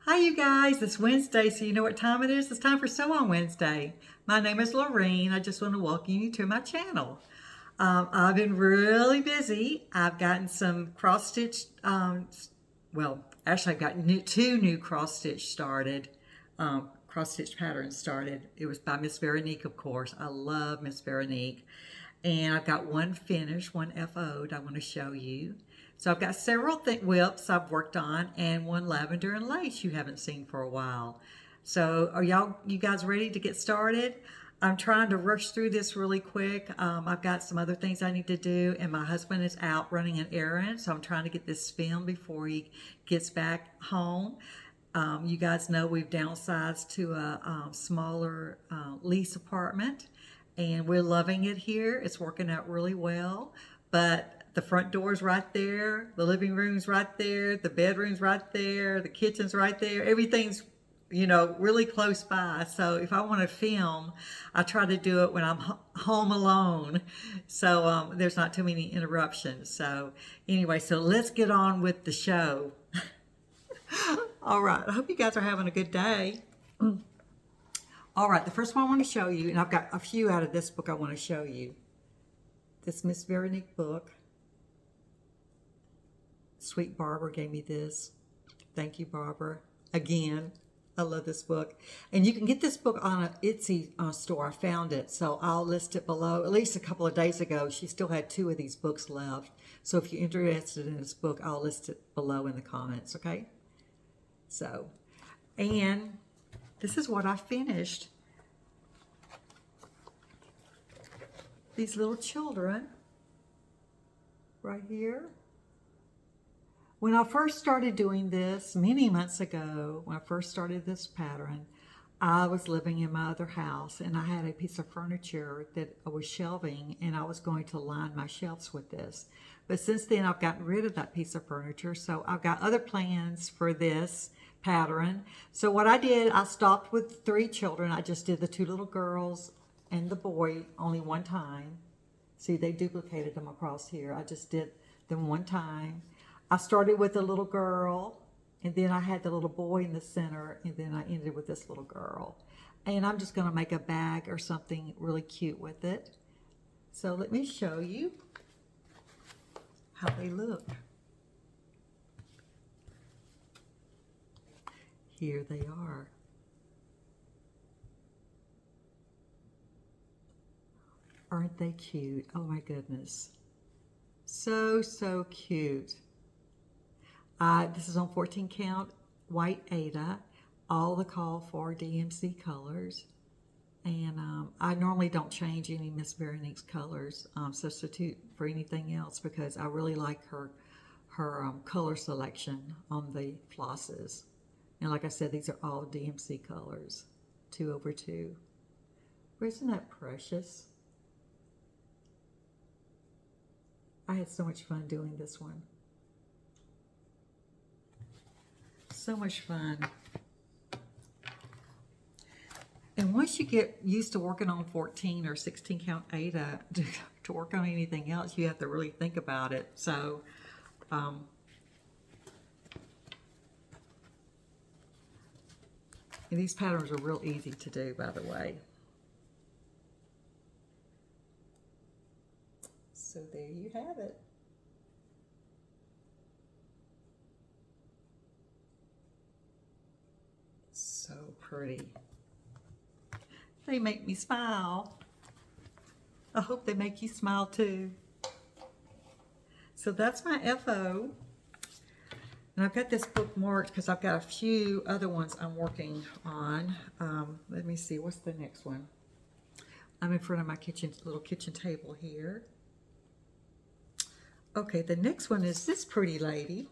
Hi you guys, it's Wednesday, so you know what time it is? It's time for Sew on Wednesday. My name is Lorene. I just want to welcome you to my channel. I've been really busy. I've gotten some cross stitch, well, actually I've got two new cross stitch started, cross stitch patterns started. It was by Miss Veronique, of course. I love Miss Veronique. And I've got one finished, one FO'd I want to show you. So I've got several whips I've worked on and one lavender and lace you haven't seen for a while. So are you guys ready to get started? I'm trying to rush through this really quick. I've got some other things I need to do, and my husband is out running an errand, so I'm trying to get this filmed before he gets back home. You guys know we've downsized to a smaller lease apartment, and we're loving it here. It's working out really well, but the front door's right there, the living room's right there, the bedroom's right there, the kitchen's right there. Everything's, really close by. So if I want to film, I try to do it when I'm home alone. So there's not too many interruptions. So anyway, so let's get on with the show. All right, I hope you guys are having a good day. All right, the first one I want to show you, and I've got a few out of this book I want to show you. This Miss Veronique book. Sweet Barbara gave me this. Thank you, Barbara. Again, I love this book. And you can get this book on an Etsy store. I found it, so I'll list it below. At least a couple of days ago, she still had 2 of these books left. So if you're interested in this book, I'll list it below in the comments, okay? So, and this is what I finished. These little children right here. When I first started doing this many months ago, when I first started this pattern, I was living in my other house and I had a piece of furniture that I was shelving, and I was going to line my shelves with this. But since then I've gotten rid of that piece of furniture, so I've got other plans for this pattern. So what I did, I stopped with 3 children. I just did the 2 little girls and the boy only one time. See, they duplicated them across here. I just did them one time. I started with a little girl, and then I had the little boy in the center, and then I ended with this little girl. And I'm just going to make a bag or something really cute with it. So let me show you how they look. Here they are. Aren't they cute? Oh my goodness. So cute. This is on 14 count white Aida, all the call for DMC colors. And I normally don't change any Miss Veronique's colors, substitute for anything else, because I really like her color selection on the flosses. And like I said, these are all DMC colors, 2/2. Isn't that precious? I had so much fun doing this one. So much fun. And once you get used to working on 14 or 16 count Aida, to work on anything else, you have to really think about it. So, and these patterns are real easy to do, by the way. So there you have it. So pretty. They make me smile. I hope they make you smile too. So that's my FO. And I've got this book marked because I've got a few other ones I'm working on. Let me see, what's the next one? I'm in front of my little kitchen table here. Okay, the next one is this pretty lady.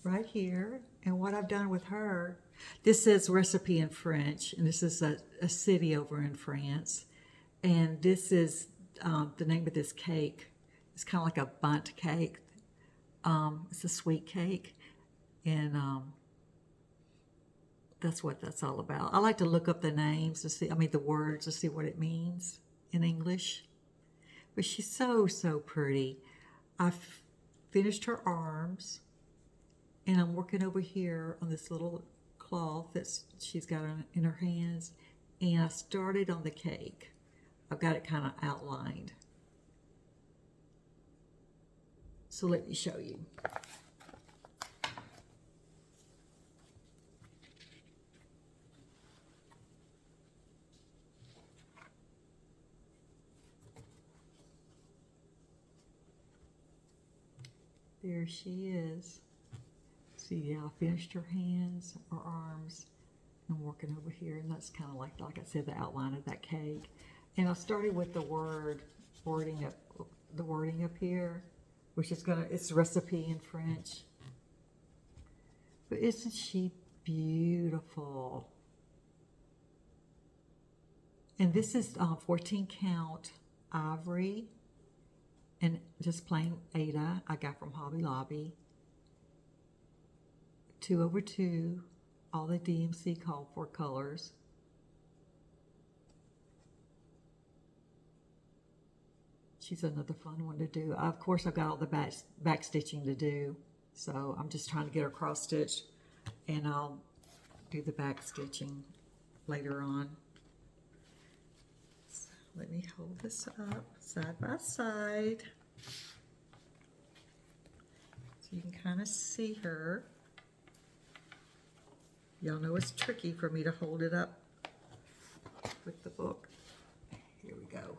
Right here. And what I've done with her, this says recipe in French, and this is a city over in France. And this is the name of this cake. It's kind of like a bundt cake. It's a sweet cake. And that's what that's all about. I like to look up the names to see, the words to see what it means in English. But she's so pretty. finished her arms, and I'm working over here on this little cloth that she's got in her hands, and I started on the cake. I've got it kind of outlined. So let me show you. There she is. See, yeah, I finished her hands, her arms. I'm working over here, and that's kind of like I said, the outline of that cake. And I started with the wording up here, which is it's recipe in French. But isn't she beautiful? And this is 14 count ivory and just plain Aida I got from Hobby Lobby. 2/2, all the DMC called for colors. She's another fun one to do. Of course, I've got all the back stitching to do, so I'm just trying to get her cross stitched, and I'll do the back stitching later on. So let me hold this up side by side so you can kind of see her. Y'all know it's tricky for me to hold it up with the book. Here we go.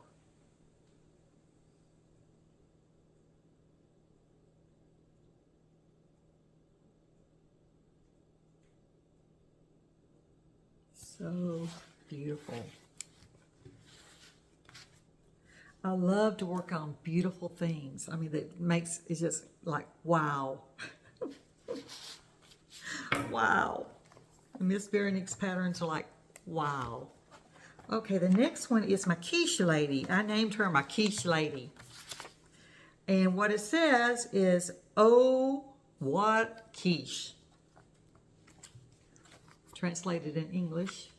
So beautiful. I love to work on beautiful things. I mean, it's just like, wow. Wow. Miss Veronique's patterns are like, wow. Okay, the next one is my Quiche Lady. I named her my Quiche Lady. And what it says is, oh, what quiche. Translated in English.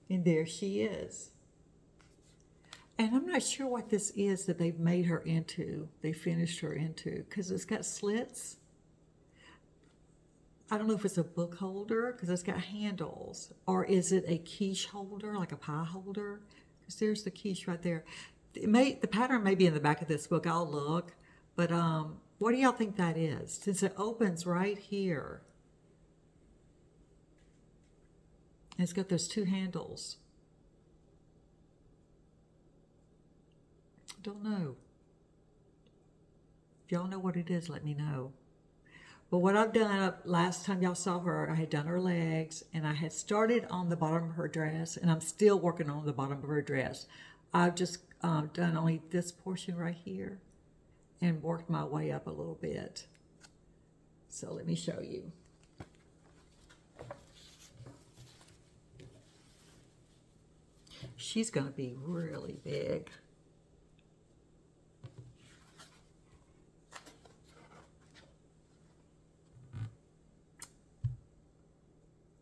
And there she is. And I'm not sure what this is that they've made her into. They finished her into, because it's got slits. I don't know if it's a book holder because it's got handles, or is it a quiche holder, like a pie holder? Because there's the quiche right there. The pattern may be in the back of this book. I'll look. But what do y'all think that is? Since it opens right here. And it's got those two handles. Don't know. If y'all know what it is, let me know. But what I've done, last time y'all saw her, I had done her legs, and I had started on the bottom of her dress, and I'm still working on the bottom of her dress. I've just done only this portion right here and worked my way up a little bit. So let me show you. She's going to be really big.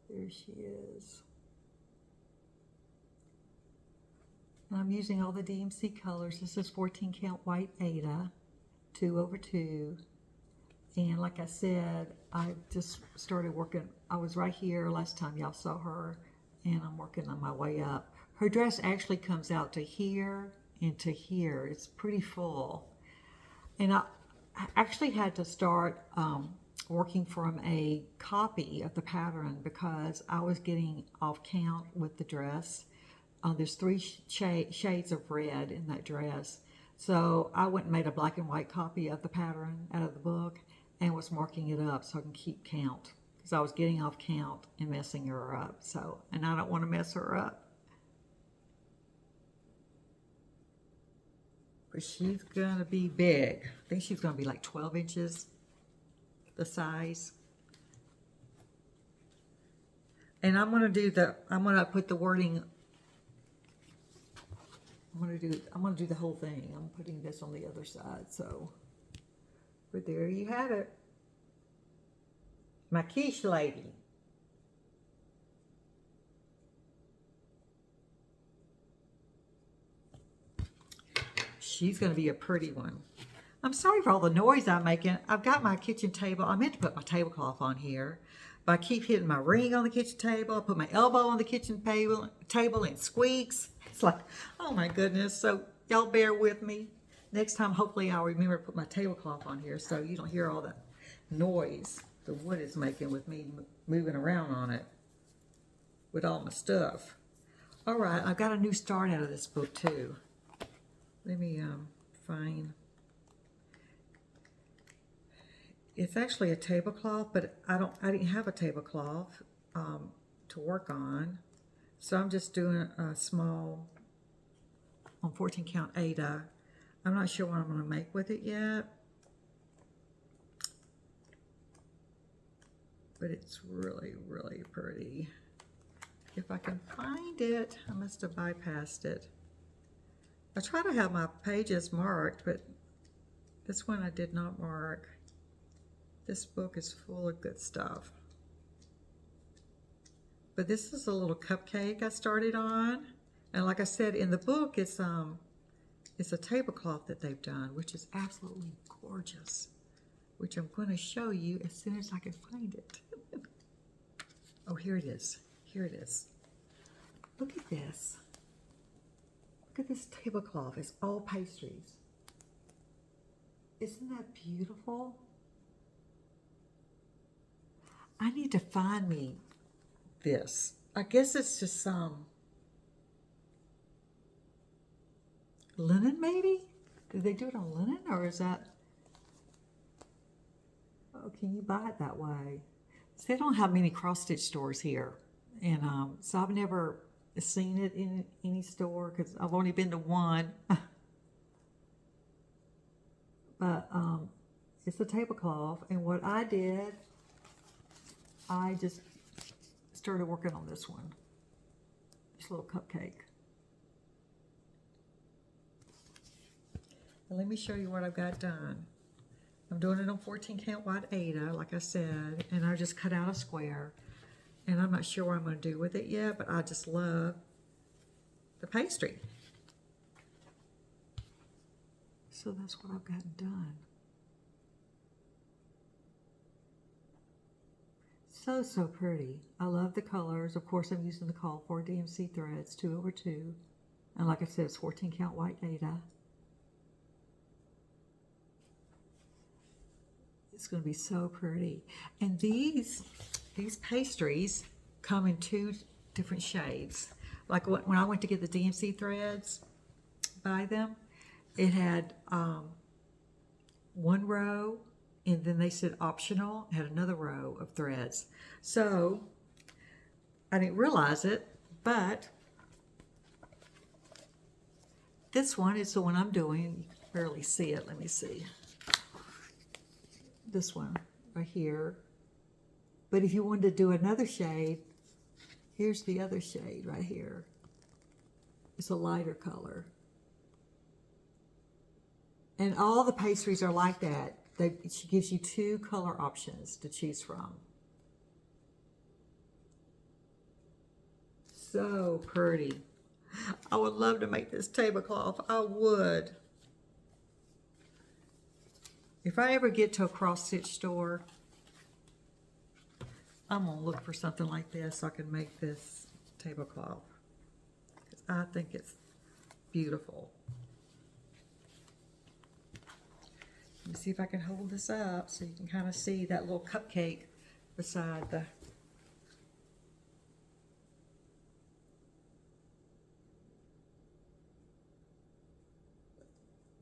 There she is. And I'm using all the DMC colors. This is 14 count white Aida, 2/2. And like I said, I just started working. I was right here last time y'all saw her, and I'm working on my way up. Her dress actually comes out to here and to here. It's pretty full. And I actually had to start working from a copy of the pattern because I was getting off count with the dress. There's 3 shades of red in that dress. So I went and made a black and white copy of the pattern out of the book and was marking it up so I can keep count, because I was getting off count and messing her up. So, and I don't want to mess her up. But she's gonna be big. I think she's gonna be like 12 inches, the size. And I'm gonna put the wording. I'm gonna do the whole thing. I'm putting this on the other side. So, but there you have it. My Quiche Lady. She's going to be a pretty one. I'm sorry for all the noise I'm making. I've got my kitchen table. I meant to put my tablecloth on here, but I keep hitting my ring on the kitchen table. I put my elbow on the kitchen table and it squeaks. It's like, oh my goodness. So y'all bear with me. Next time, hopefully I'll remember to put my tablecloth on here so you don't hear all that noise the wood is making with me moving around on it with all my stuff. All right, I've got a new start out of this book too. Let me find. It's actually a tablecloth, but I didn't have a tablecloth to work on, so I'm just doing a small on 14 count Ada. I'm not sure what I'm going to make with it yet, but it's really, really pretty. If I can find it, I must have bypassed it. I try to have my pages marked, but this one I did not mark. This book is full of good stuff. But this is a little cupcake I started on. And like I said, in the book, it's a tablecloth that they've done, which is absolutely gorgeous, which I'm going to show you as soon as I can find it. Oh, here it is. Here it is. Look at this. Look at this tablecloth. It's all pastries. Isn't that beautiful? I need to find me this. I guess it's just some linen, maybe? Did they do it on linen, or is that... Oh, can you buy it that way? So they don't have many cross-stitch stores here. And so I've never seen it in any store because I've only been to one. But it's a tablecloth, and what I did, I just started working on this one. This little cupcake. And let me show you what I've got done. I'm doing it on 14 count wide Ada, like I said, and I just cut out a square. And I'm not sure what I'm going to do with it yet, but I just love the pastry. So that's what I've gotten done. So, so pretty. I love the colors. Of course, I'm using the call for DMC threads, 2/2. And like I said, it's 14 count white Ada. It's going to be so pretty. And these pastries come in 2 different shades. Like when I went to get the DMC threads, buy them, it had one row, and then they said optional, had another row of threads. So I didn't realize it, but this one is the one I'm doing. You can barely see it. Let me see. This one right here. But if you wanted to do another shade, here's the other shade right here. It's a lighter color. And all the pastries are like that. She gives you 2 color options to choose from. So pretty. I would love to make this tablecloth. I would. If I ever get to a cross-stitch store, I'm going to look for something like this so I can make this tablecloth. I think it's beautiful. Let me see if I can hold this up so you can kind of see that little cupcake beside the...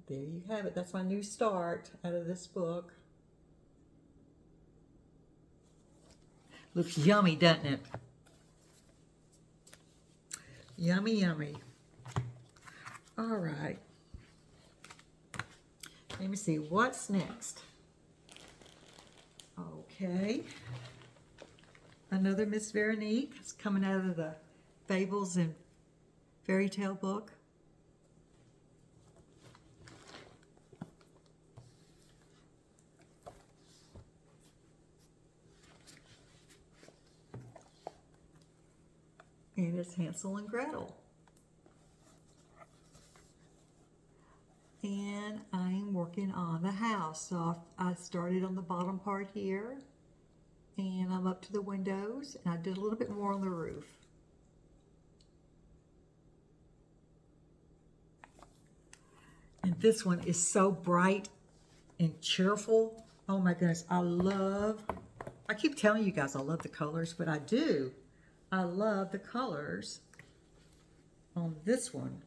There you have it. That's my new start out of this book. Looks yummy, doesn't it? Yummy, yummy. All right. Let me see, what's next? Okay. Another Miss Veronique. It's coming out of the Fables and Fairy Tale book. And it's Hansel and Gretel. And I'm working working on the house. So I started on the bottom part here, and I'm up to the windows, and I did a little bit more on the roof. And this one is so bright and cheerful. Oh my goodness, I keep telling you guys I love the colors, but I do. I love the colors on this one.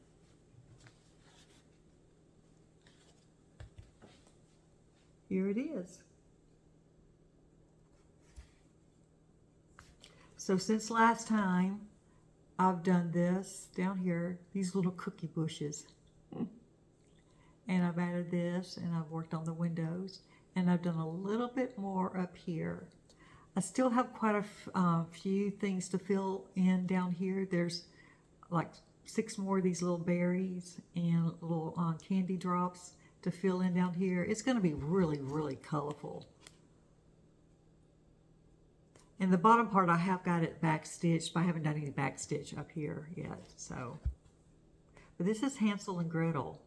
Here it is. So since last time, I've done this down here, these little cookie bushes. And I've added this, and I've worked on the windows, and I've done a little bit more up here. I still have quite a few things to fill in down here. There's like 6 more of these little berries and little candy drops to fill in down here. It's going to be really, really colorful. And the bottom part, I have got it back stitched, but I haven't done any back stitch up here yet. So, but this is Hansel and Gretel.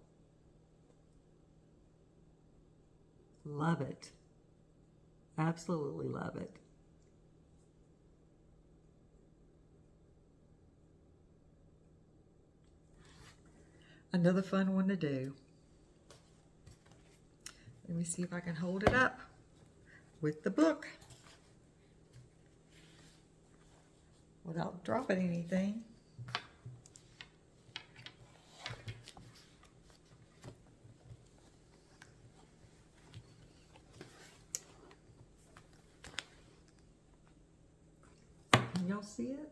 Love it. Absolutely love it. Another fun one to do. Let me see if I can hold it up with the book without dropping anything. Can y'all see it?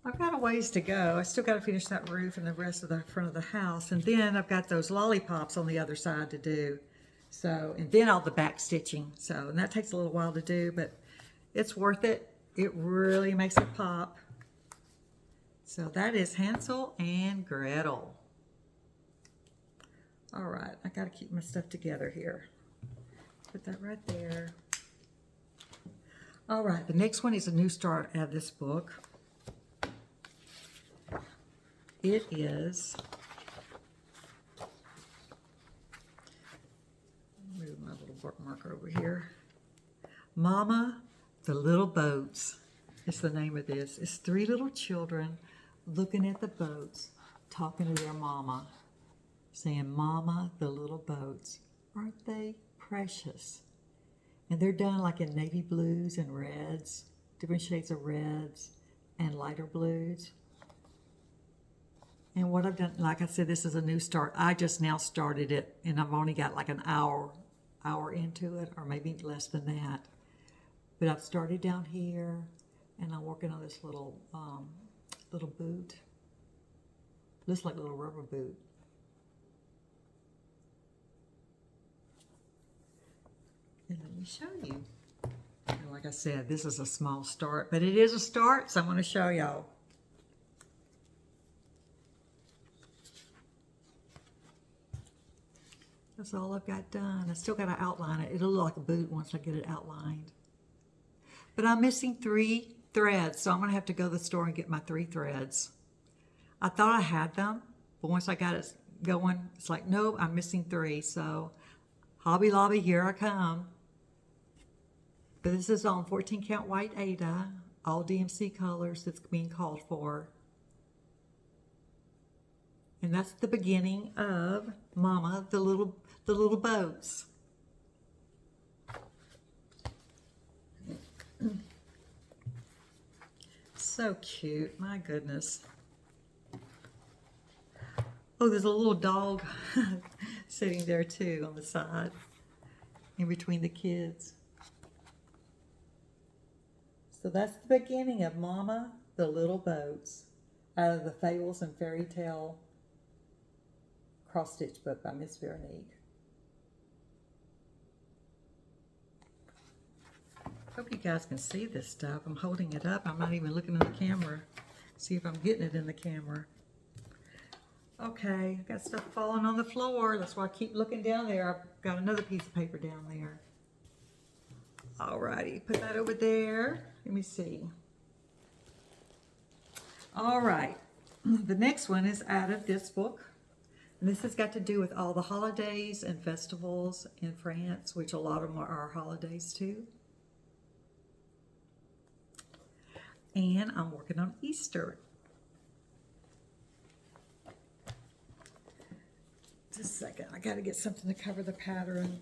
I've got a ways to go. I still got to finish that roof and the rest of the front of the house. And then I've got those lollipops on the other side to do. So, and then all the back stitching. So, and that takes a little while to do, but it's worth it. It really makes it pop. So that is Hansel and Gretel. All right, I got to keep my stuff together here. Put that right there. All right, the next one is a new start out of this book. It is, move my little bookmark over here. Mama, the Little Boats. It's the name of this. It's 3 little children looking at the boats, talking to their mama, saying, Mama, the little boats, aren't they precious? And they're done like in navy blues and reds, different shades of reds and lighter blues. And what I've done, like I said, this is a new start. I just now started it, and I've only got like an hour into it, or maybe less than that. But I've started down here, and I'm working on this little boot. Looks like a little rubber boot. And let me show you. And like I said, this is a small start, but it is a start, so I'm going to show y'all. That's all I've got done. I still got to outline it. It'll look like a boot once I get it outlined. But I'm missing 3 threads, so I'm going to have to go to the store and get my 3 threads. I thought I had them, but once I got it going, it's like, nope, I'm missing 3. So, Hobby Lobby, here I come. But this is on 14 count white Ada, all DMC colors that's being called for. And that's the beginning of Mama, the little boats. So cute, my goodness. Oh, there's a little dog sitting there too on the side, in between the kids. So that's the beginning of Mama, the Little Boats, out of the Fables and Fairy Tale cross-stitch book by Miss Veronique. Hope you guys can see this stuff. I'm holding it up. I'm not even looking in the camera. See if I'm getting it in the camera. Okay, I've got stuff falling on the floor. That's why I keep looking down there. I've got another piece of paper down there. Alrighty, put that over there. Let me see. All right, the next one is out of this book. And this has got to do with all the holidays and festivals in France, which a lot of them are our holidays too. And I'm working on Easter. Just a second, I got to get something to cover the pattern.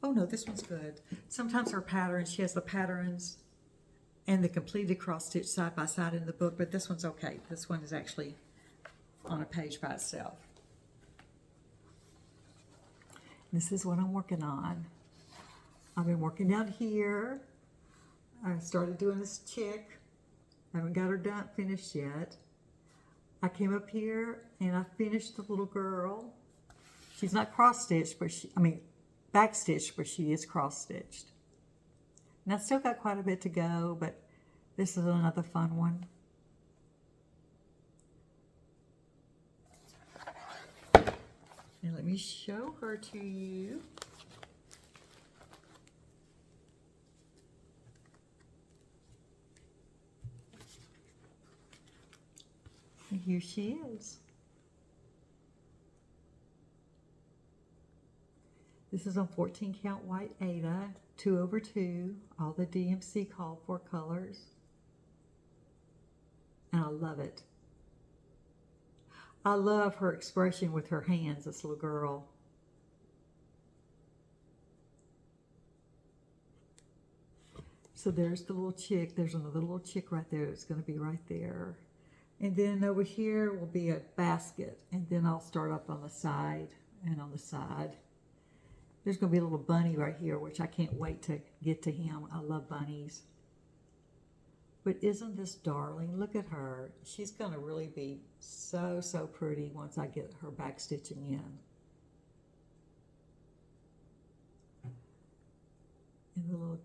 Oh no, this one's good. Sometimes her patterns, she has the patterns and the completed cross stitch side by side in the book, but this one's okay. This one is actually on a page by itself. This is what I'm working on. I've been working down here. I started doing this chick. I haven't got her done finished yet. I came up here and I finished the little girl. She's not cross stitched, but back stitched, but she is cross stitched. And I've still got quite a bit to go, but this is another fun one. And let me show her to you. And here she is. This is on 14 count white Aida, 2/2, all the DMC called for colors. And I love it. I love her expression with her hands, this little girl. So there's the little chick. There's another little chick right there. It's going to be right there. And then over here will be a basket. And then I'll start up on the side and on the side. There's going to be a little bunny right here, which I can't wait to get to him. I love bunnies. But isn't this darling? Look at her. She's going to really be so, so pretty once I get her back stitching in. And the little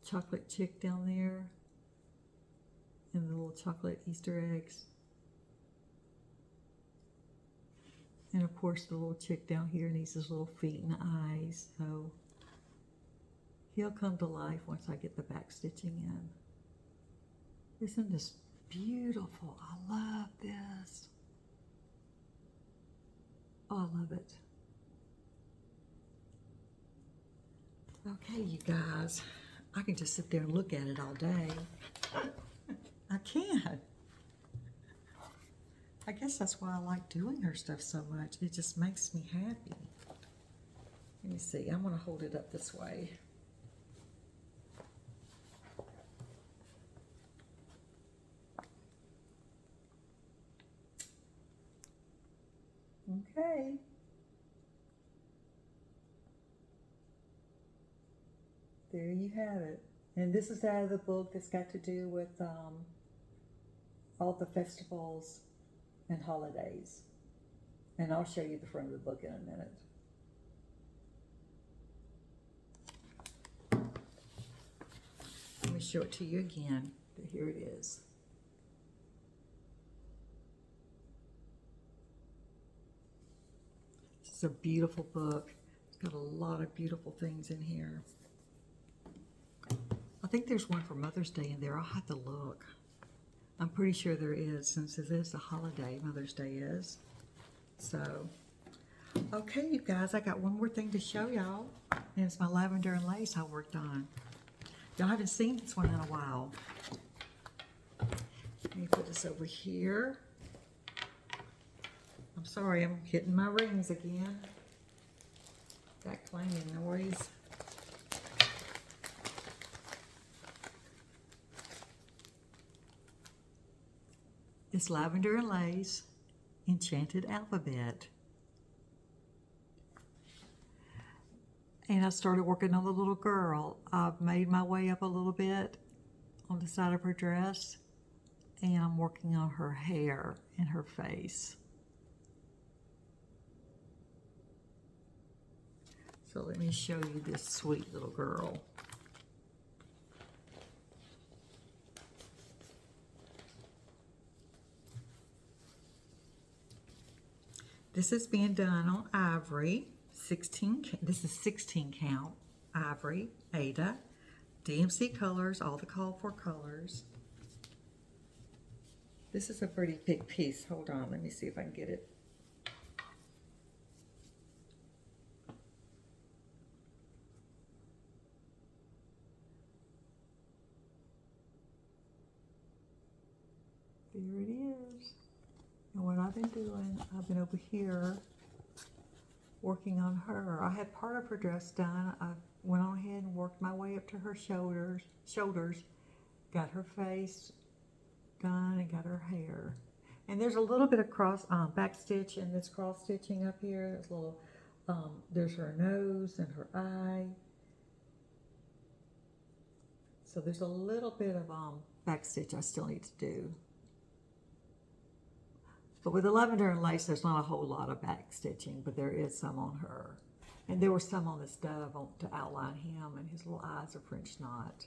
chocolate chick down there. And the little chocolate Easter eggs. And of course the little chick down here needs his little feet and eyes. So he'll come to life once I get the back stitching in. Isn't this beautiful? I love this. Oh, I love it. Okay, you guys. I can just sit there and look at it all day. I can. I guess that's why I like doing her stuff so much. It just makes me happy. Let me see. I'm going to hold it up this way. Okay. There you have it. And this is out of the book that's got to do with all the festivals and holidays. And I'll show you the front of the book in a minute. Let me show it to you again. Here it is. It's a beautiful book. It's got a lot of beautiful things in here. I think there's one for Mother's Day in there. I'll have to look. I'm pretty sure there is, since it is a holiday, Mother's Day is. So, okay, you guys, I got one more thing to show y'all. And it's my Lavender and Lace I worked on. Y'all haven't seen this one in a while. Let me put this over here. I'm sorry, I'm hitting my rings again. That clanging noise. It's Lavender and Lace, Enchanted Alphabet. And I started working on the little girl. I've made my way up a little bit on the side of her dress, and I'm working on her hair and her face. So let me show you this sweet little girl. This is being done on ivory, this is 16 count Ivory, Ada, DMC colors, all the called for colors. This is a pretty big piece. Hold on, let me see if I can get it. There it is. And what I've been doing, I've been over here working on her. I had part of her dress done. I went on ahead and worked my way up to her shoulders, got her face done and got her hair. And there's a little bit of back stitch in this cross stitching up here. There's a little, there's her nose and her eye. So there's a little bit of back stitch I still need to do. But with the Lavender and Lace, there's not a whole lot of back stitching, but there is some on her. And there was some on this dove to outline him, and his little eyes are French knot.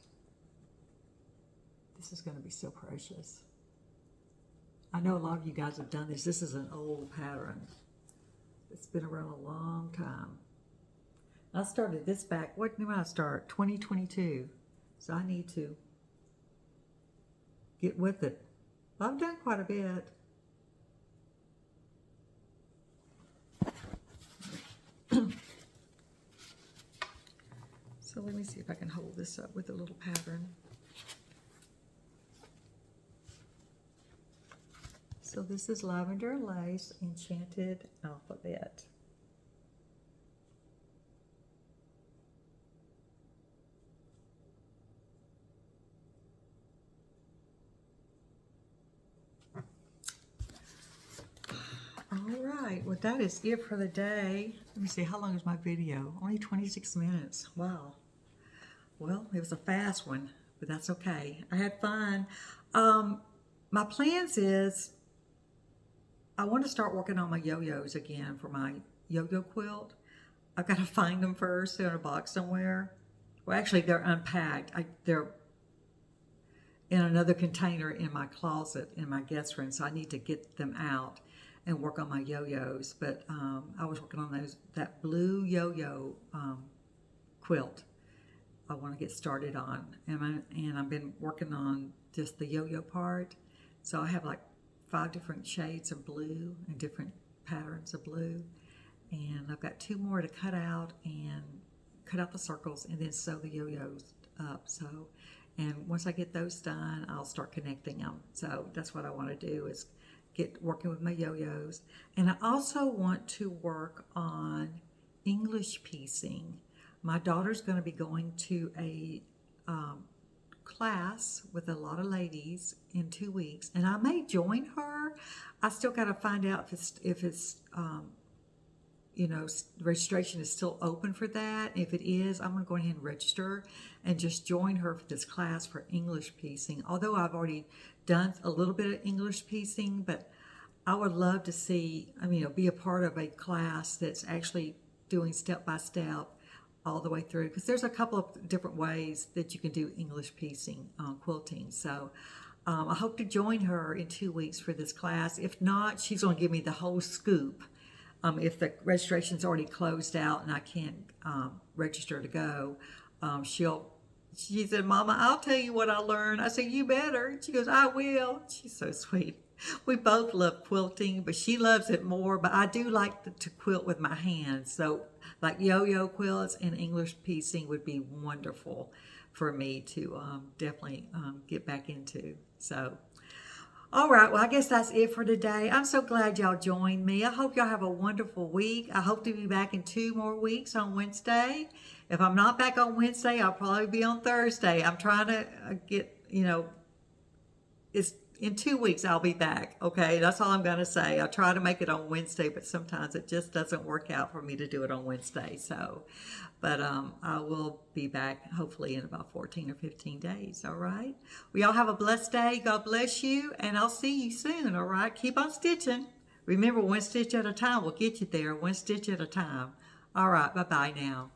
This is going to be so precious. I know a lot of you guys have done this. This is an old pattern. It's been around a long time. I started this back, what did I start? 2022. So I need to get with it. Well, I've done quite a bit. So let me see if I can hold this up with a little pattern. So this is Lavender and Lace Enchanted Alphabet. All right, well that is it for the day. Let me see, how long is my video? Only 26 minutes, wow. Well, it was a fast one, but that's okay. I had fun. My plans is, I want to start working on my yo-yos again for my yo-yo quilt. I've got to find them first. They're in a box somewhere. Well, actually, they're unpacked. They're in another container in my closet in my guest room, so I need to get them out and work on my yo-yos. But I was working on that blue yo-yo quilt I want to get started on, and I've been working on just the yo-yo part. So I have like 5 different shades of blue and different patterns of blue, and I've got 2 more to cut out and cut out the circles and then sew the yo-yos up. So, and once I get those done, I'll start connecting them. So that's what I want to do, is get working with my yo-yos. And I also want to work on English piecing. My daughter's going to be going to a class with a lot of ladies in 2 weeks, and I may join her. I still got to find out if it's you know, registration is still open for that. If it is, I'm going to go ahead and register and just join her for this class for English piecing. Although I've already done a little bit of English piecing, but I would love to see, be a part of a class that's actually doing step by step all the way through, because there's a couple of different ways that you can do English piecing quilting. So I hope to join her in 2 weeks for this class. If not, she's going to give me the whole scoop. If the registration's already closed out and I can't register to go, she said, "Mama, I'll tell you what I learned." I said, "You better." She goes, "I will." She's so sweet. We both love quilting, but she loves it more. But I do like to quilt with my hands. So like yo-yo quilts and English piecing would be wonderful for me to definitely get back into. So, all right, well, I guess that's it for today. I'm so glad y'all joined me. I hope y'all have a wonderful week. I hope to be back in 2 more weeks on Wednesday. If I'm not back on Wednesday, I'll probably be on Thursday. I'm trying to get, it's in 2 weeks I'll be back, okay? That's all I'm going to say. I try to make it on Wednesday, but sometimes it just doesn't work out for me to do it on Wednesday. So, but I will be back hopefully in about 14 or 15 days, all right? Well, y'all have a blessed day. God bless you, and I'll see you soon, all right? Keep on stitching. Remember, 1 stitch at a time will get you there, 1 stitch at a time. All right, bye-bye now.